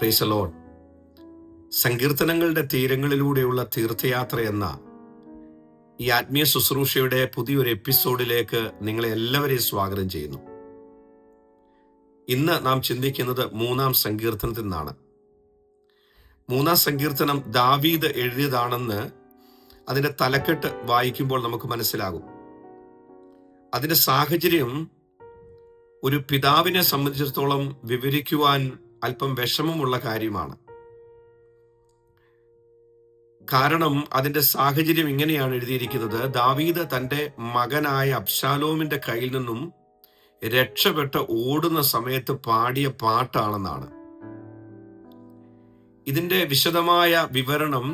Price the lord. സങ്കീർത്തനങ്ങളുടെ തീരങ്ങളിലൂടെയുള്ള തീർത്ഥയാത്ര എന്ന ഈ ആത്മീയ ശുശ്രൂഷയുടെ പുതിയൊരു എപ്പിസോഡിലേക്ക് നിങ്ങളെ എല്ലാവരെയും സ്വാഗതം ചെയ്യുന്നു. ഇന്ന് നാം ചിന്തിക്കുന്നത് 3-ാം സങ്കീർത്തനത്തിൽ നിന്നാണ്. 3-ാം സങ്കീർത്തനം ദാവീദ് എഴുതിയതാണെന്ന് അതിന്റെ തലക്കെട്ട് വായിക്കുമ്പോൾ നമുക്ക് മനസ്സിലാകും. അതിന്റെ സാഹചര്യം ഒരു പിതാവിനെ സംബന്ധിച്ചിടത്തോളം വിവരിക്കുവാൻ അല്പം വിഷമമുള്ള കാര്യമാണ്. കാരണം അതിന്റെ സാഹചര്യം ഇങ്ങനെയാണ് എഴുതിയിരിക്കുന്നത്: ദാവീദ് തന്റെ മകനായ അബ്ശാലോമിന്റെ കയ്യിൽ നിന്നും രക്ഷപ്പെട്ട് ഓടുന്ന സമയത്ത് പാടിയ പാട്ടാണെന്നാണ്. ഇതിന്റെ വിശദമായ വിവരണം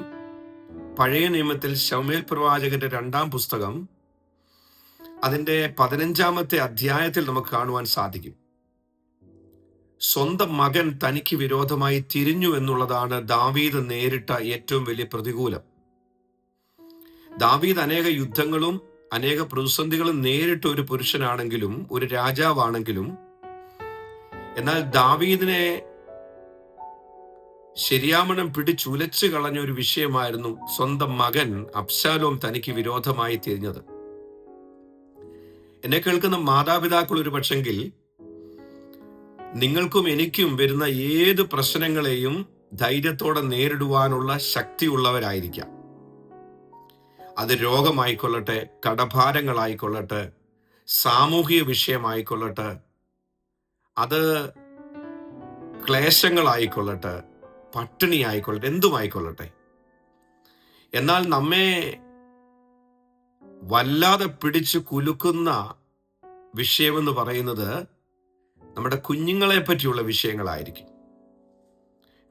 പഴയ നിയമത്തിൽ ശമൂവേൽ പ്രവാചകന്റെ 2-ാം പുസ്തകം അതിന്റെ 15-ാമത്തെ അധ്യായത്തിൽ നമുക്ക് കാണുവാൻ സാധിക്കും. സ്വന്തം മകൻ തനിക്ക് വിരോധമായി തിരിഞ്ഞു എന്നുള്ളതാണ് ദാവീദ് നേരിട്ട ഏറ്റവും വലിയ പ്രതികൂലം. ദാവീദ് അനേക യുദ്ധങ്ങളും അനേക പ്രതിസന്ധികളും നേരിട്ട ഒരു പുരുഷനാണെങ്കിലും, ഒരു രാജാവാണെങ്കിലും, എന്നാൽ ദാവീദിനെ ശരിയാമണം പിടിച്ചുലച്ചു കളഞ്ഞ ഒരു വിഷയമായിരുന്നു സ്വന്തം മകൻ അബ്ശാലോം തനിക്ക് വിരോധമായി തിരിഞ്ഞത്. എന്നെ കേൾക്കുന്ന മാതാപിതാക്കൾ ഒരു പക്ഷെങ്കിൽ നിങ്ങൾക്കും എനിക്കും വരുന്ന ഏത് പ്രശ്നങ്ങളെയും ധൈര്യത്തോടെ നേരിടുവാനുള്ള ശക്തിയുള്ളവരായിരിക്കാം. അത് രോഗമായിക്കൊള്ളട്ടെ, കടഭാരങ്ങളായിക്കൊള്ളട്ടെ, സാമൂഹിക വിഷയമായിക്കൊള്ളട്ടെ, അത് ക്ലേശങ്ങളായിക്കൊള്ളട്ടെ, പട്ടിണി ആയിക്കൊള്ളട്ടെ, എന്തുമായിക്കൊള്ളട്ടെ. എന്നാൽ നമ്മെ വല്ലാതെ പിടിച്ചു കുലുക്കുന്ന വിഷയമെന്ന് പറയുന്നത് നമ്മുടെ കുഞ്ഞുങ്ങളെ പറ്റിയുള്ള വിഷയങ്ങളായിരിക്കും.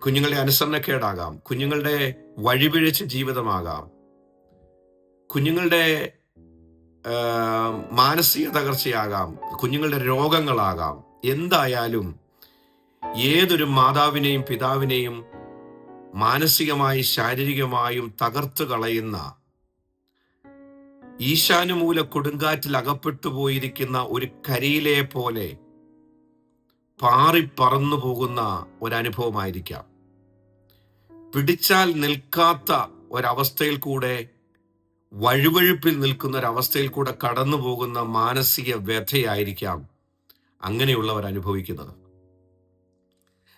കുഞ്ഞുങ്ങളുടെ അനുസരണക്കേടാകാം, കുഞ്ഞുങ്ങളുടെ വഴിപിഴച്ച ജീവിതമാകാം, കുഞ്ഞുങ്ങളുടെ മാനസിക തകർച്ചയാകാം, കുഞ്ഞുങ്ങളുടെ രോഗങ്ങളാകാം. എന്തായാലും ഏതൊരു മാതാവിനെയും പിതാവിനെയും മാനസികമായി ശാരീരികമായും തകർത്തു കളയുന്ന, ഈശാനുമൂല കൊടുങ്കാറ്റിൽ അകപ്പെട്ടു പോയിരിക്കുന്ന ഒരു കരിയിലെ പോലെ പാറിപ്പറന്നു പോകുന്ന ഒരനുഭവമായിരിക്കാം. പിടിച്ചാൽ നിൽക്കാത്ത ഒരവസ്ഥയിൽ കൂടെ, വഴുവഴുപ്പിൽ നിൽക്കുന്ന ഒരവസ്ഥയിൽ കൂടെ കടന്നു പോകുന്ന മാനസിക വ്യഥയായിരിക്കാം അങ്ങനെയുള്ളവർ അനുഭവിക്കുന്നത്.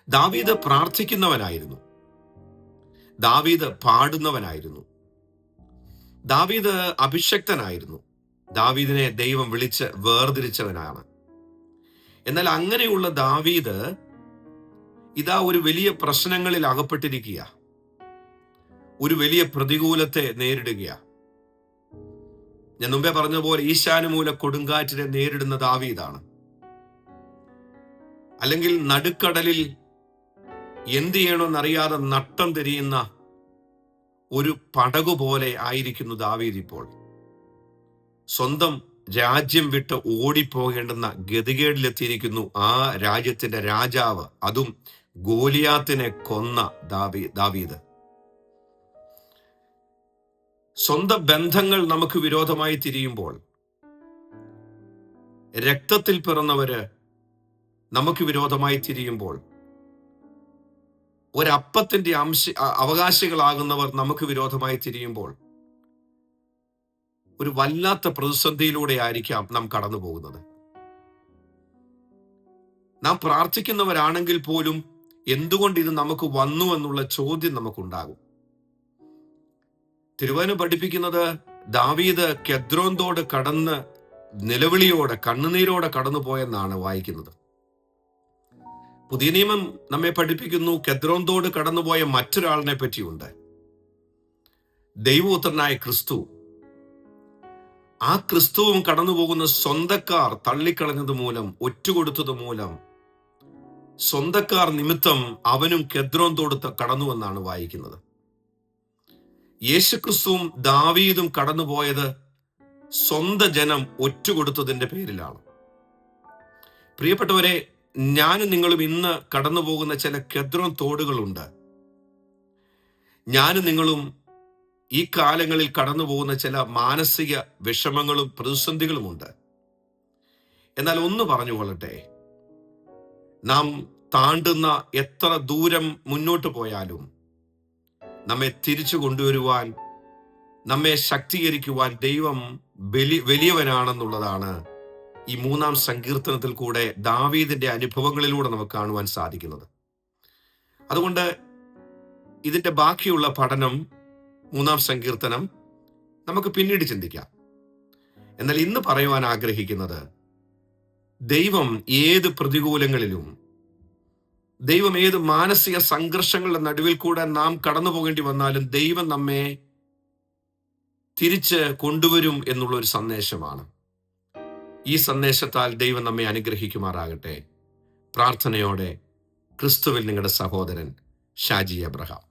ദാവീദ് പ്രാർത്ഥിക്കുന്നവനായിരുന്നു, ദാവീദ് പാടുന്നവനായിരുന്നു, ദാവീദ് അഭിഷക്തനായിരുന്നു, ദാവീദിനെ ദൈവം വിളിച്ച് വേർതിരിച്ചവനാണ്. എന്നാൽ അങ്ങനെയുള്ള ദാവീദ് ഇതാ ഒരു വലിയ പ്രശ്നങ്ങളിൽ അകപ്പെട്ടിരിക്കുക, ഒരു വലിയ പ്രതികൂലത്തെ നേരിടുക. ഞാൻ മുമ്പേ പറഞ്ഞ പോലെ ഈശാനുമൂല കൊടുങ്കാറ്റിനെ നേരിടുന്ന ദാവീദാണ്. അല്ലെങ്കിൽ നടുക്കടലിൽ എന്ത് ചെയ്യണമെന്നറിയാതെ നട്ടം തിരിയുന്ന ഒരു പടകുപോലെ ആയിരിക്കുന്നു ദാവീദ് ഇപ്പോൾ. സ്വന്തം രാജ്യം വിട്ട് ഓടിപ്പോകേണ്ടുന്ന ഗതികേടിലെത്തിയിരിക്കുന്നു ആ രാജ്യത്തിന്റെ രാജാവ്, അതും ഗോലിയാത്തിനെ കൊന്ന ദാവീദ്. സ്വന്തം ബന്ധങ്ങൾ നമുക്ക് വിരോധമായി തിരിയുമ്പോൾ, രക്തത്തിൽ പിറന്നവര് നമുക്ക് വിരോധമായി തിരിയുമ്പോൾ, ഒരപ്പത്തിന്റെ അവകാശികളാകുന്നവർ നമുക്ക് വിരോധമായി തിരിയുമ്പോൾ, ഒരു വല്ലാത്ത പ്രതിസന്ധിയിലൂടെ ആയിരിക്കാം നാം കടന്നു പോകുന്നത്. നാം പ്രാർത്ഥിക്കുന്നവരാണെങ്കിൽ പോലും എന്തുകൊണ്ട് ഇത് നമുക്ക് വന്നു എന്നുള്ള ചോദ്യം നമുക്കുണ്ടാകും. തിരുവചനം പഠിപ്പിക്കുന്നത് ദാവീദ് കെദ്രോൻ തോട് കടന്ന് നിലവിളിയോടെ, കണ്ണുനീരോടെ കടന്നു പോയെന്നാണ് വായിക്കുന്നത്. പുതിയ നിയമം നമ്മെ പഠിപ്പിക്കുന്നു കെദ്രോൻ തോട് കടന്നുപോയ മറ്റൊരാളിനെ പറ്റിയുണ്ട്, ദൈവപുത്രനായ ക്രിസ്തു. ആ ക്രിസ്തുവും കടന്നു പോകുന്ന സ്വന്തക്കാർ തള്ളിക്കളഞ്ഞത് മൂലം, ഒറ്റുകൊടുത്തത് മൂലം, സ്വന്തക്കാർ നിമിത്തം അവനും കെദ്രോൻ തോട് കടന്നുവെന്നാണ് വായിക്കുന്നത്. യേശുക്രിസ്തുവും ദാവീദും കടന്നുപോയത് സ്വന്തം ജനം ഒറ്റുകൊടുത്തതിന്റെ പേരിലാണ്. പ്രിയപ്പെട്ടവരെ, ഞാനും നിങ്ങളും ഇന്ന് കടന്നു പോകുന്ന ചില കെദ്രോൻ തോടുകളുണ്ട്. ഞാനും നിങ്ങളും ഈ കാലങ്ങളിൽ കടന്നു പോകുന്ന ചില മാനസിക വിഷമങ്ങളും പ്രതിസന്ധികളുമുണ്ട്. എന്നാൽ ഒന്ന് പറഞ്ഞുകൊള്ളട്ടെ, നാം താണ്ടുന്ന എത്ര ദൂരം മുന്നോട്ട് പോയാലും നമ്മെ തിരിച്ചു കൊണ്ടുവരുവാൻ, നമ്മെ ശക്തീകരിക്കുവാൻ ദൈവം വലിയവനാണെന്നുള്ളതാണ് ഈ 3-ാം സങ്കീർത്തനത്തിൽ കൂടെ ദാവീദിന്റെ അനുഭവങ്ങളിലൂടെ നമുക്ക് കാണുവാൻ സാധിക്കുന്നത്. അതുകൊണ്ട് ഇതിന്റെ ബാക്കിയുള്ള പഠനം 3-ാം സങ്കീർത്തനം നമുക്ക് പിന്നീട് ചിന്തിക്കാം. എന്നാൽ ഇന്ന് പറയുവാൻ ആഗ്രഹിക്കുന്നത്, ദൈവം ഏത് പ്രതികൂലങ്ങളിലും, ദൈവം ഏത് മാനസിക സംഘർഷങ്ങളുടെ നടുവിൽ കൂടെ നാം കടന്നു പോകേണ്ടി വന്നാലും ദൈവം നമ്മെ തിരിച്ച് കൊണ്ടുവരും എന്നുള്ള ഒരു സന്ദേശമാണ്. ഈ സന്ദേശത്താൽ ദൈവം നമ്മെ അനുഗ്രഹിക്കുമാറാകട്ടെ. പ്രാർത്ഥനയോടെ ക്രിസ്തുവിൽ നിങ്ങളുടെ സഹോദരൻ ഷാജി അബ്രഹാം.